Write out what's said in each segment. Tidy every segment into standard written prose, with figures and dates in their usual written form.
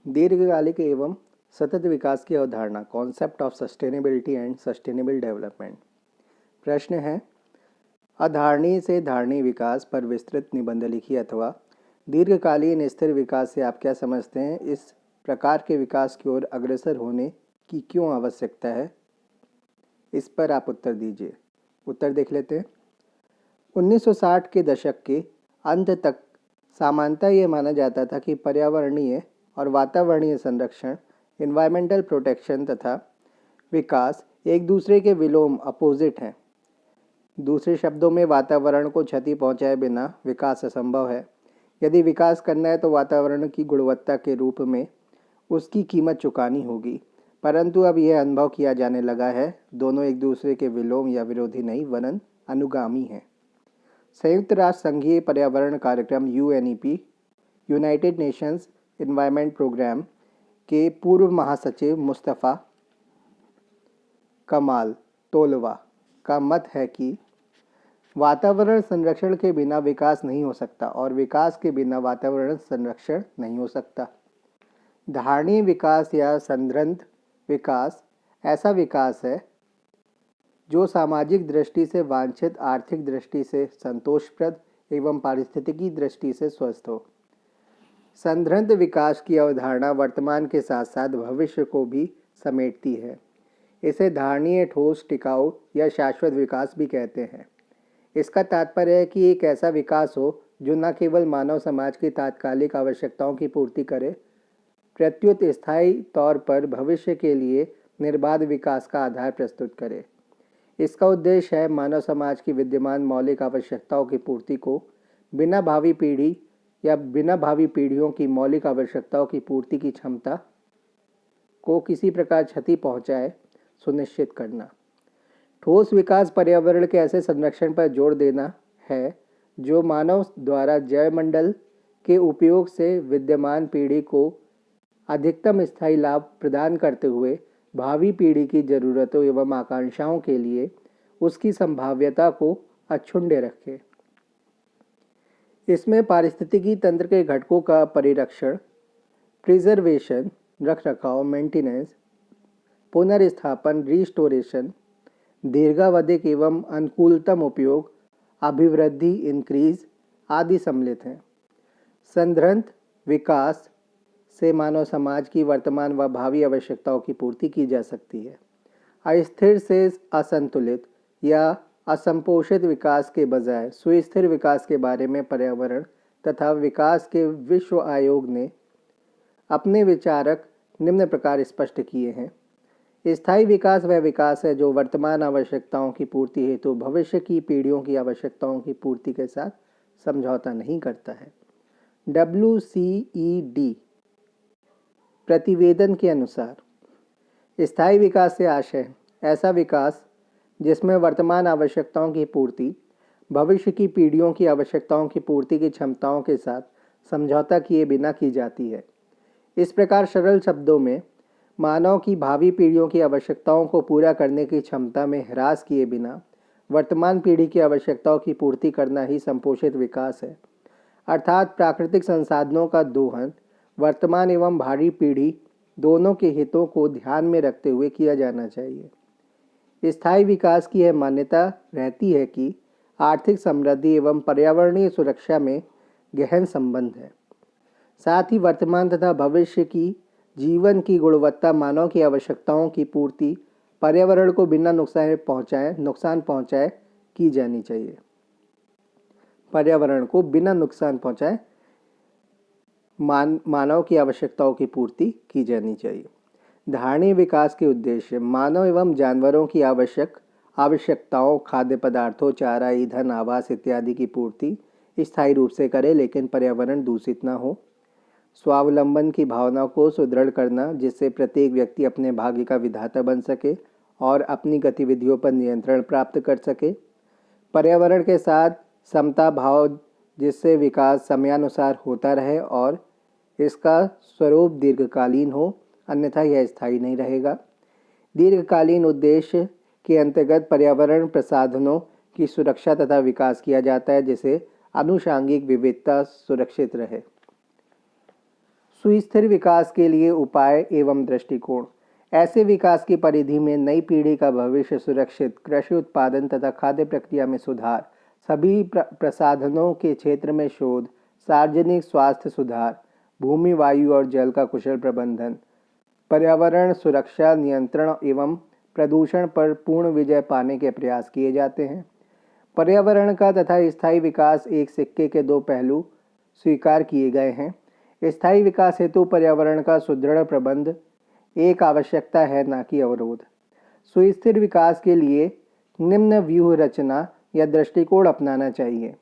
दीर्घकालिक एवं सतत विकास की अवधारणा, concept of sustainability and sustainable development. प्रश्न है, अधारणीय से धारणीय विकास पर विस्तृत निबंध लिखिए अथवा दीर्घकालीन स्थिर विकास से आप क्या समझते हैं, इस प्रकार के विकास की ओर अग्रसर होने की क्यों आवश्यकता है, इस पर आप उत्तर दीजिए। उत्तर देख लेते हैं। 1960 के दशक के अंत तक सामान्यतः ये माना जाता था कि पर्यावरणीय और वातावरणीय संरक्षण, इन्वायरमेंटल प्रोटेक्शन तथा विकास एक दूसरे के विलोम, अपोजिट हैं। दूसरे शब्दों में, वातावरण को क्षति पहुंचाए बिना विकास असंभव है। यदि विकास करना है तो वातावरण की गुणवत्ता के रूप में उसकी कीमत चुकानी होगी। परंतु अब यह अनुभव किया जाने लगा है, दोनों एक दूसरे के विलोम या विरोधी नहीं, वरन अनुगामी हैं। संयुक्त राष्ट्र संघीय पर्यावरण कार्यक्रम UNEP, United Nations Environment Programme के पूर्व महासचिव मुस्तफ़ा कमाल तोलवा का मत है कि वातावरण संरक्षण के बिना विकास नहीं हो सकता और विकास के बिना वातावरण संरक्षण नहीं हो सकता। धारणीय विकास या संद्रंत विकास ऐसा विकास है जो सामाजिक दृष्टि से वांछित, आर्थिक दृष्टि से संतोषप्रद एवं पारिस्थितिकी दृष्टि से स्वस्थ हो। संद्रंत विकास की अवधारणा वर्तमान के साथ साथ भविष्य को भी समेटती है। इसे धारणीय, ठोस, टिकाऊ या शाश्वत विकास भी कहते हैं। इसका तात्पर्य है कि एक ऐसा विकास हो जो न केवल मानव समाज की तात्कालिक आवश्यकताओं की पूर्ति करे, प्रत्युत स्थायी तौर पर भविष्य के लिए निर्बाध विकास का आधार प्रस्तुत करे। इसका उद्देश्य है मानव समाज की विद्यमान मौलिक आवश्यकताओं की पूर्ति को बिना भावी पीढ़ी या बिना भावी पीढ़ियों की मौलिक आवश्यकताओं की पूर्ति की क्षमता को किसी प्रकार क्षति पहुंचाए सुनिश्चित करना। ठोस विकास पर्यावरण के ऐसे संरक्षण पर जोर देना है जो मानव द्वारा जैवमंडल के उपयोग से विद्यमान पीढ़ी को अधिकतम स्थायी लाभ प्रदान करते हुए भावी पीढ़ी की जरूरतों एवं आकांक्षाओं के लिए उसकी संभाव्यता को अक्षुण्य रखे। इसमें पारिस्थितिकी तंत्र के घटकों का परिरक्षण, प्रिजर्वेशन, रख रखाव, मेंटेनेंस, पुनर्स्थापन, रिस्टोरेशन, दीर्घावधिक एवं अनुकूलतम उपयोग, अभिवृद्धि, इंक्रीज आदि सम्मिलित हैं। संद्रंत विकास से मानव समाज की वर्तमान व भावी आवश्यकताओं की पूर्ति की जा सकती है। अस्थिर से असंतुलित या असंपोषित विकास के बजाय सुस्थिर विकास के बारे में पर्यावरण तथा विकास के विश्व आयोग ने अपने विचारक निम्न प्रकार स्पष्ट किए हैं। स्थायी विकास वह विकास है जो वर्तमान आवश्यकताओं की पूर्ति हेतु भविष्य की पीढ़ियों की आवश्यकताओं की पूर्ति के साथ समझौता नहीं करता है। WCED प्रतिवेदन के अनुसार स्थायी विकास से आशय ऐसा विकास जिसमें वर्तमान आवश्यकताओं की पूर्ति भविष्य की पीढ़ियों की आवश्यकताओं की पूर्ति की क्षमताओं के साथ समझौता किए बिना की जाती है। इस प्रकार सरल शब्दों में, मानव की भावी पीढ़ियों की आवश्यकताओं को पूरा करने की क्षमता में ह्रास किए बिना वर्तमान पीढ़ी की आवश्यकताओं की पूर्ति करना ही संपोषित विकास है। अर्थात प्राकृतिक संसाधनों का दोहन वर्तमान एवं भावी पीढ़ी दोनों के हितों को ध्यान में रखते हुए किया जाना चाहिए। स्थायी विकास की यह मान्यता रहती है कि आर्थिक समृद्धि एवं पर्यावरणीय सुरक्षा में गहन संबंध है। साथ ही वर्तमान तथा भविष्य की जीवन की गुणवत्ता, मानव की आवश्यकताओं की पूर्ति पर्यावरण को बिना नुकसान पहुंचाए की जानी चाहिए। पर्यावरण को बिना नुकसान पहुंचाए मानव की आवश्यकताओं की पूर्ति की जानी चाहिए। धारणीय विकास के उद्देश्य मानव एवं जानवरों की आवश्यकताओं, खाद्य पदार्थों, चारा, ईंधन, आवास इत्यादि की पूर्ति स्थायी रूप से करे, लेकिन पर्यावरण दूषित न हो। स्वावलंबन की भावना को सुदृढ़ करना, जिससे प्रत्येक व्यक्ति अपने भाग्य का विधाता बन सके और अपनी गतिविधियों पर नियंत्रण प्राप्त कर सके। पर्यावरण के साथ समता भाव, जिससे विकास समयानुसार होता रहे और इसका स्वरूप दीर्घकालीन हो, अन्यथा यह स्थायी नहीं रहेगा। दीर्घकालीन उद्देश्य के अंतर्गत पर्यावरण प्रसाधनों की सुरक्षा तथा विकास किया जाता है, जिससे आनुषंगिक विविधता सुरक्षित रहे। सुस्थिर विकास के लिए उपाय एवं दृष्टिकोण। ऐसे विकास की परिधि में नई पीढ़ी का भविष्य सुरक्षित, कृषि उत्पादन तथा खाद्य प्रक्रिया में सुधार, सभी प्रसाधनों के क्षेत्र में शोध, सार्वजनिक स्वास्थ्य सुधार, भूमि, वायु और जल का कुशल प्रबंधन, पर्यावरण सुरक्षा, नियंत्रण एवं प्रदूषण पर पूर्ण विजय पाने के प्रयास किए जाते हैं। पर्यावरण का तथा स्थायी विकास एक सिक्के के दो पहलू स्वीकार किए गए हैं। स्थायी विकास हेतु पर्यावरण का सुदृढ़ प्रबंध एक आवश्यकता है, न कि अवरोध। सुस्थिर विकास के लिए निम्न व्यूह रचना या दृष्टिकोण अपनाना चाहिए।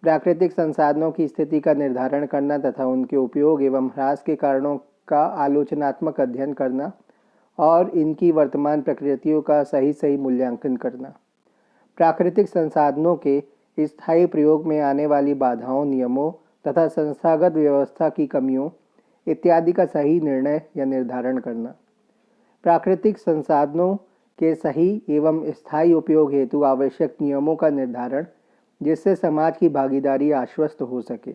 प्राकृतिक संसाधनों की स्थिति का निर्धारण करना तथा उनके उपयोग एवं ह्रास के कारणों का आलोचनात्मक अध्ययन करना और इनकी वर्तमान प्रकृतियों का सही मूल्यांकन करना। प्राकृतिक संसाधनों के स्थायी प्रयोग में आने वाली बाधाओं, नियमों तथा संस्थागत व्यवस्था की कमियों इत्यादि का सही निर्णय या निर्धारण करना। प्राकृतिक संसाधनों के सही एवं स्थायी उपयोग हेतु आवश्यक नियमों का निर्धारण, जिससे समाज की भागीदारी आश्वस्त हो सके।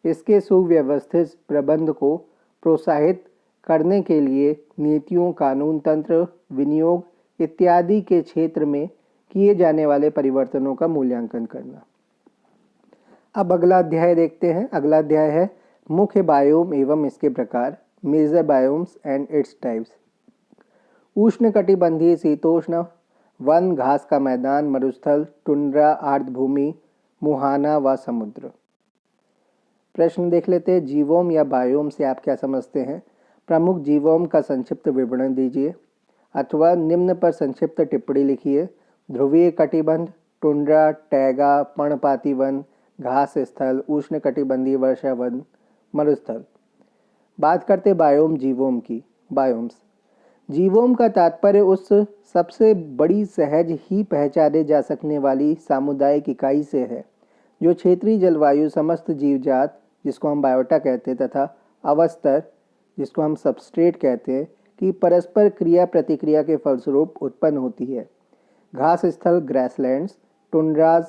इसके सुव्यवस्थित प्रबंध को प्रोत्साहित करने के लिए नीतियों, कानून, तंत्र, विनियोग इत्यादि के क्षेत्र में किए जाने वाले परिवर्तनों का मूल्यांकन करना। अब अगला अध्याय देखते हैं। अगला अध्याय है मुख्य बायोम एवं इसके प्रकार, major biomes and its types. उष्णकटिबंधीय शीतोष्ण वन, घास का मैदान, मरुस्थल, टुंड्रा, आर्द्रभूमि, मुहाना व समुद्र। प्रश्न देख लेते हैं। जीवोम या बायोम से आप क्या समझते हैं? प्रमुख जीवोम का संक्षिप्त विवरण दीजिए अथवा निम्न पर संक्षिप्त टिप्पणी लिखिए। ध्रुवीय कटिबंध, टुंड्रा, टैगा, पर्णपाती वन, घास स्थल, उष्णकटिबंधीय वर्षा वन, मरुस्थल। बात करते बायोम, जीवोम की। बायोम्स, जीवोम का तात्पर्य उस सबसे बड़ी, सहज ही पहचाने जा सकने वाली सामुदायिक इकाई से है जो क्षेत्रीय जलवायु, समस्त जीवजात जिसको हम बायोटा कहते हैं तथा अवस्थर जिसको हम सबस्ट्रेट कहते हैं कि परस्पर क्रिया प्रतिक्रिया के फलस्वरूप उत्पन्न होती है। घास स्थल, ग्रासलैंड्स, टुंड्राज,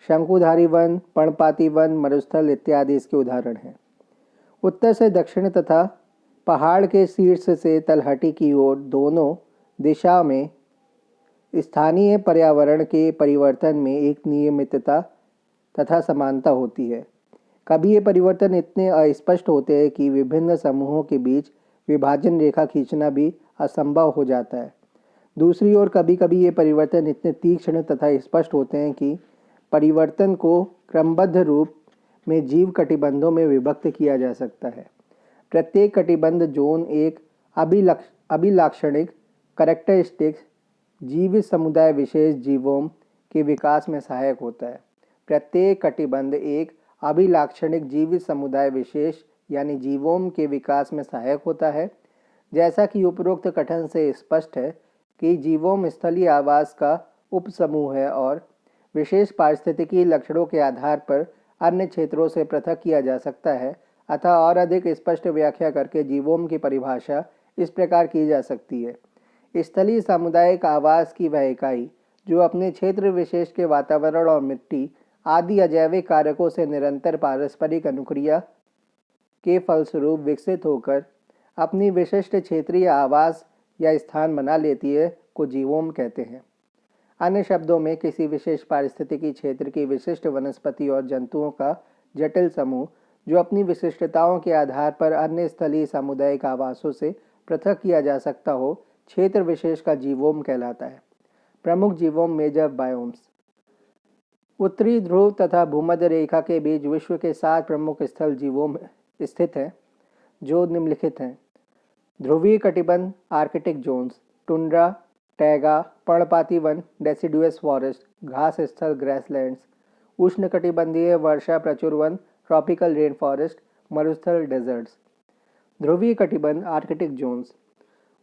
शंकुधारी वन, पर्णपाती वन, मरुस्थल इत्यादि इसके उदाहरण हैं। उत्तर से दक्षिण तथा पहाड़ के शीर्ष से तलहटी की ओर दोनों दिशा में स्थानीय पर्यावरण के परिवर्तन में एक नियमितता तथा समानता होती है। कभी ये परिवर्तन इतने अस्पष्ट होते हैं कि विभिन्न समूहों के बीच विभाजन रेखा खींचना भी असंभव हो जाता है। दूसरी ओर कभी कभी ये परिवर्तन इतने तीक्ष्ण तथा स्पष्ट होते हैं कि परिवर्तन को क्रमबद्ध रूप में जीव कटिबंधों में विभक्त किया जा सकता है। प्रत्येक कटिबंध जोन एक अभिलाक्षणिक कैरेक्टरिस्टिक्स जीवित समुदाय विशेष जीवों के विकास में सहायक होता है। प्रत्येक कटिबंध एक अभिलाक्षणिक जीवित समुदाय विशेष यानी जीवों के विकास में सहायक होता है। जैसा कि उपरोक्त कथन से स्पष्ट है कि जीवोम स्थलीय आवास का उपसमूह है और विशेष पारिस्थितिकी लक्षणों के आधार पर अन्य क्षेत्रों से पृथक किया जा सकता है, अतः और अधिक स्पष्ट व्याख्या करके जीवोम की परिभाषा इस प्रकार की जा सकती है। स्थलीय सामुदायिक आवास की वह इकाई जो अपने क्षेत्र विशेष के वातावरण और मिट्टी आदि अजैविक कारकों से निरंतर पारस्परिक अनुक्रिया के फलस्वरूप विकसित होकर अपनी विशिष्ट क्षेत्रीय आवास या स्थान बना लेती है को जीवोम कहते हैं। अन्य शब्दों में किसी विशेष पारिस्थितिकी क्षेत्र की विशिष्ट वनस्पति और जंतुओं का जटिल समूह जो अपनी विशिष्टताओं के आधार पर अन्य स्थलीय सामुदायिक आवासों से पृथक किया जा सकता हो, क्षेत्र विशेष का जीवोम कहलाता है। प्रमुख जीवोम, मेजर बायोम्स। उत्तरी ध्रुव तथा भूमध्य रेखा के बीच विश्व के 7 प्रमुख स्थल जीवोम स्थित हैं जो निम्नलिखित हैं। ध्रुवीय कटिबंध, आर्कटिक जोन्स, टुंड्रा, टैगा, पर्णपाती वन, डेसिडुअस फॉरेस्ट, घास स्थल, ग्रासलैंड्स, उष्णकटिबंधीय वर्षा प्रचुर वन, ट्रॉपिकल रेन फॉरेस्ट, मरुस्थल, डेजर्ट्स। ध्रुवीय कटिबंध, आर्कटिक जोन्स।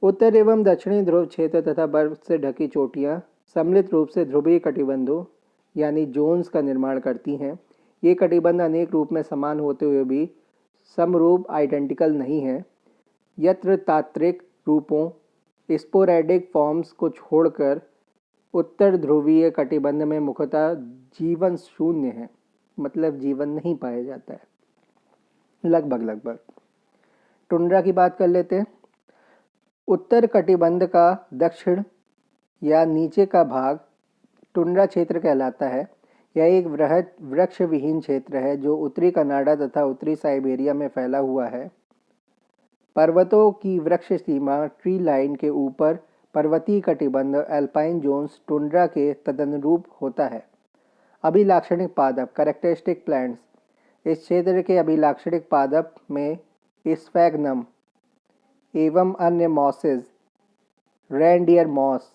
उत्तर एवं दक्षिणी ध्रुव क्षेत्र तथा बर्फ से ढकी चोटियाँ सम्मिलित रूप से ध्रुवीय कटिबंधों यानी जोन्स का निर्माण करती हैं। ये कटिबंध अनेक रूप में समान होते हुए भी समरूप आइडेंटिकल नहीं है। यत्र तात्त्विक रूपों स्पोरैडिक फॉर्म्स को छोड़कर उत्तर ध्रुवीय कटिबंध में मुख्यतः जीवन शून्य है, मतलब जीवन नहीं पाया जाता है लगभग। टुंड्रा की बात कर लेते हैं। उत्तर कटिबंध का दक्षिण या नीचे का भाग टुंड्रा क्षेत्र कहलाता है। यह एक वृहद वृक्ष विहीन क्षेत्र है जो उत्तरी कनाडा तथा उत्तरी साइबेरिया में फैला हुआ है। पर्वतों की वृक्ष सीमा ट्री लाइन के ऊपर पर्वतीय कटिबंध एल्पाइन जोन्स टुंड्रा के तदनुरूप होता है। अभिलाक्षणिक पादप कैरेक्टरिस्टिक प्लांट्स। इस क्षेत्र के अभिलाक्षणिक पादप में स्फैग्नम एवं अन्य मॉसेस, रेनडियर मॉस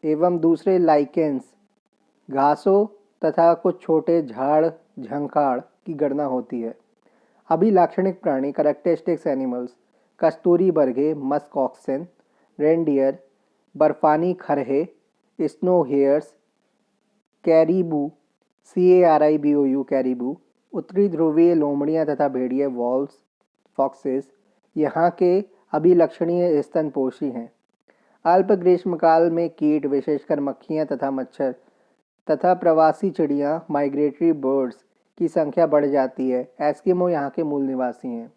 एवं दूसरे लाइकेंस, घासों तथा कुछ छोटे झाड़ झंखाड़ की गणना होती है। अभिलाक्षणिक प्राणी कैरेक्टरिस्टिक्स एनिमल्स। कस्तूरी बरगे मस्क ऑक्सन, रेनडियर, बर्फानी खरहे, स्नो हेयर्स, कैरीबू CARIBOU कैरीबू, उत्तरी ध्रुवीय लोमड़ियाँ तथा भेड़िए वॉल्स फॉक्सेस यहाँ के अभिलक्षणीय स्तनपोषी हैं। अल्प ग्रीष्मकाल में कीट विशेषकर मक्खियाँ तथा मच्छर तथा प्रवासी चिड़ियाँ माइग्रेटरी बर्ड्स की संख्या बढ़ जाती है। एस्किमो यहाँ के मूल निवासी हैं।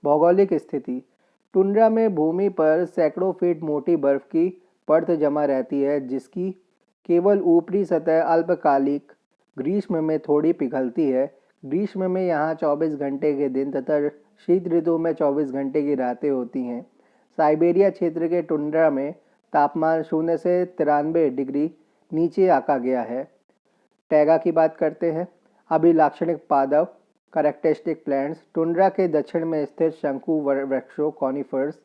भौगोलिक स्थिति। टुंड्रा में भूमि पर सैकड़ों फीट मोटी बर्फ की परत जमा रहती है जिसकी केवल ऊपरी सतह अल्पकालिक ग्रीष्म में थोड़ी पिघलती है। ग्रीष्म में यहाँ 24 घंटे के दिन तथा शीत ऋतु में 24 घंटे की रातें होती हैं। साइबेरिया क्षेत्र के टुंड्रा में तापमान 0 से 93 डिग्री नीचे आका गया है। टैगा की बात करते हैं। अभिलाक्षणिक पादप कैरेक्टरिस्टिक प्लांट्स। टुंड्रा के दक्षिण में स्थित शंकु वृक्षों कॉनिफर्स,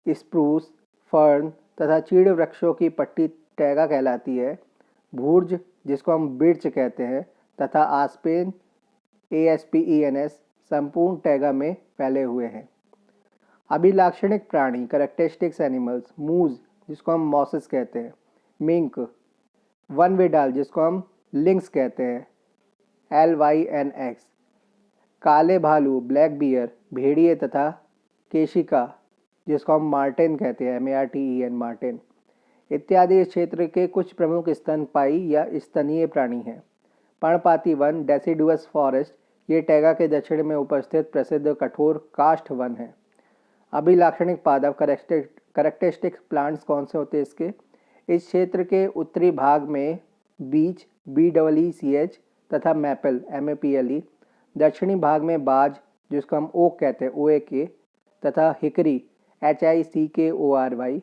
स्प्रूस, फर्न तथा चीड़ वृक्षों की पट्टी टैगा कहलाती है। भूर्ज जिसको हम बिर्च कहते हैं तथा आस्पेन ASPENS संपूर्ण टैगा में फैले हुए हैं। अभिलाक्षणिक प्राणी कैरेक्टरिस्टिक्स एनिमल्स। मूज जिसको हम मॉसेस कहते हैं, मिंक, वनवेडाल जिसको हम लिंक्स कहते हैं LYNX, काले भालू ब्लैक बियर भेड़िए तथा केशिका जिसको हम मार्टेन कहते हैं MARTEN मार्टेन इत्यादि इस क्षेत्र के कुछ प्रमुख स्तनपायी या स्तनीय प्राणी हैं। पर्णपाती वन डेसिडुअस फॉरेस्ट ये टैगा के दक्षिण में उपस्थित प्रसिद्ध कठोर काष्ठ वन है। अभिलाक्षणिक पादप कैरेक्टरिस्टिक प्लांट्स कौन से होते हैं इसके? इस क्षेत्र के उत्तरी भाग में बीच BEECH तथा मैपल MAPLE, दक्षिणी भाग में बाज जिसको हम ओक कहते हैं OAK तथा हिकरी HICKORY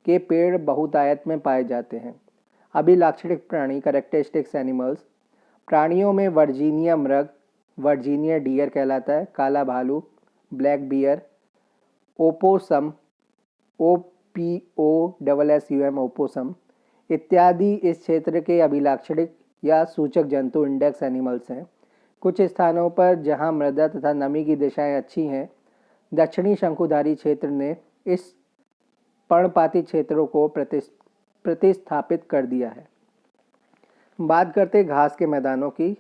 के पेड़ बहुतायत में पाए जाते हैं। अभिलाक्षणिक प्राणी कैरेक्टरिस्टिक्स एनिमल्स। प्राणियों में वर्जीनिया मृग वर्जीनिया डियर कहलाता है, काला भालू black bear, opossum OPOSSUM opossum इत्यादि इस क्षेत्र के अभिलाक्षणिक या सूचक जंतु इंडेक्स एनिमल्स हैं। कुछ स्थानों पर जहां मृदा तथा नमी की दिशाएं अच्छी हैं, दक्षिणी शंकुधारी क्षेत्र ने इस पर्णपाती क्षेत्रों को प्रतिस्थापित कर दिया है। बात करते घास के मैदानों की,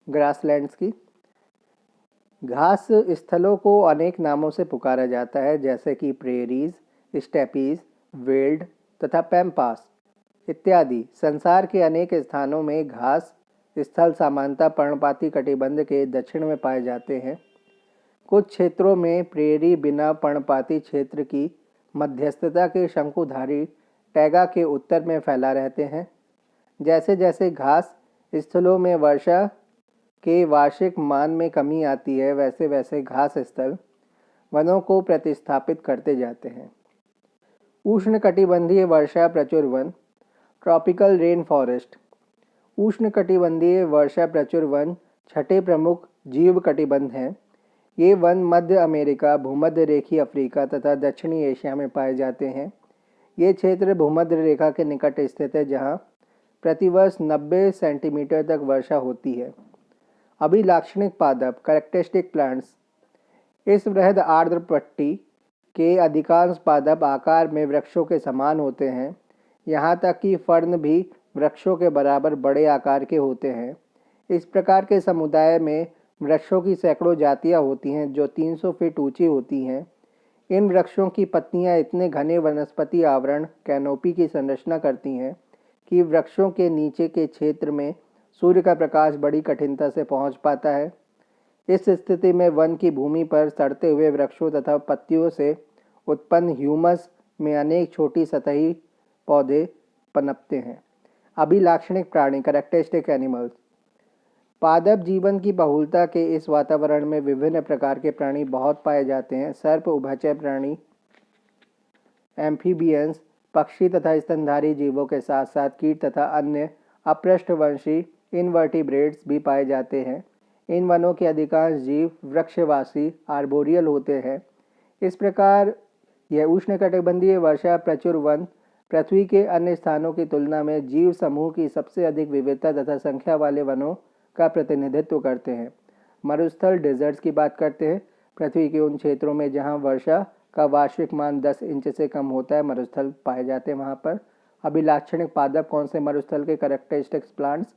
ग्रासलैंड्स की। घास स्थलों को अनेक नामों से पुकारा जाता है जैसे कि प्रेरीज, स्टेपीज, वेल्ड तथा पैम्पास इत्यादि। संसार के अनेक स्थानों में घास स्थल सामान्यतः पर्णपाती कटिबंध के दक्षिण में पाए जाते हैं। कुछ क्षेत्रों में प्रेरी बिना पर्णपाती क्षेत्र की मध्यस्थता के शंकुधारी टैगा के उत्तर में फैला रहते हैं। जैसे जैसे घास स्थलों में वर्षा के वार्षिक मान में कमी आती है वैसे वैसे घास स्थल वनों को प्रतिस्थापित करते जाते हैं। उष्णकटिबंधीय वर्षा प्रचुर वन ट्रॉपिकल रेन फॉरेस्ट। उष्णकटिबंधीय वर्षा प्रचुर वन छठे प्रमुख जीव कटिबंध हैं। ये वन मध्य अमेरिका, भूमध्य रेखीय अफ्रीका तथा दक्षिणी एशिया में पाए जाते हैं। ये क्षेत्र भूमध्य रेखा के निकट स्थित है जहाँ प्रतिवर्ष 90 सेंटीमीटर तक वर्षा होती है। अभिलाक्षणिक पादप कैरेक्टरिस्टिक प्लांट्स। इस वृहद आर्द्र पट्टी के अधिकांश पादप आकार में वृक्षों के समान होते हैं। यहाँ तक कि फर्न भी वृक्षों के बराबर बड़े आकार के होते हैं। इस प्रकार के समुदाय में वृक्षों की सैकड़ों जातियाँ होती हैं जो 300 फीट ऊंची होती हैं। इन वृक्षों की पत्तियाँ इतने घने वनस्पति आवरण कैनोपी की संरचना करती हैं कि वृक्षों के नीचे के क्षेत्र में सूर्य का प्रकाश बड़ी कठिनता से पहुंच पाता है। इस स्थिति में वन की भूमि पर सड़ते हुए वृक्षों तथा पत्तियों से उत्पन्न ह्यूमस में अनेक छोटी सतही पौधे पनपते हैं। अभिलाक्षणिक प्राणी कैरेक्टरिस्टिक एनिमल्स। पादप जीवन की बहुलता के इस वातावरण में विभिन्न प्रकार के प्राणी बहुत पाए जाते हैं। सर्प उभयचर प्राणी, एम्फीबियंस, पक्षी तथा स्तनधारी जीवों के साथ साथ कीट तथा अन्य अपृष्ठवंशी इनवर्टिब्रेट्स भी पाए जाते हैं। इन वनों के अधिकांश जीव वृक्षवासी आर्बोरियल होते हैं। इस प्रकार यह उष्णकटिबंधीय वर्षा प्रचुर वन पृथ्वी के अन्य स्थानों की तुलना में जीव समूह की सबसे अधिक विविधता तथा संख्या वाले वनों का प्रतिनिधित्व करते हैं। मरुस्थल डेजर्ट्स की बात करते हैं। पृथ्वी के उन क्षेत्रों में जहां वर्षा का वार्षिक मान 10 इंच से कम होता है, मरुस्थल पाए जाते हैं वहां पर। अभिलाक्षणिक पादप कौन से मरुस्थल के कैरेक्टरिस्टिक्स प्लांट्स?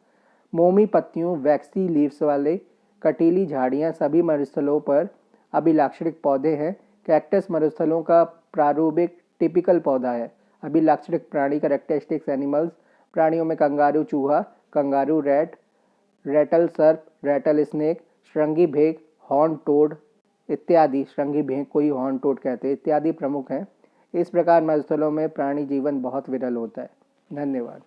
मोमी पत्तियों, वैक्सी लीव्स वाले कटीली झाड़ियां सभी मरुस्थलों पर अभिलाक्षणिक पौधे हैं। कैक्टस मरुस्थलों का प्रारूपिक टिपिकल पौधा है। अभिलाक्षणिक प्राणी कैरेक्टरिस्टिक्स एनिमल्स। प्राणियों में कंगारू चूहा, कंगारू रैट, रेटल सर्प, रेटल स्नेक, श्रृंगी भेग, हॉर्न टोड इत्यादि, श्रृंगी भेग को ही हॉर्न टोड कहते हैं, इत्यादि प्रमुख हैं। इस प्रकार मरुस्थलों में प्राणी जीवन बहुत विरल होता है। धन्यवाद।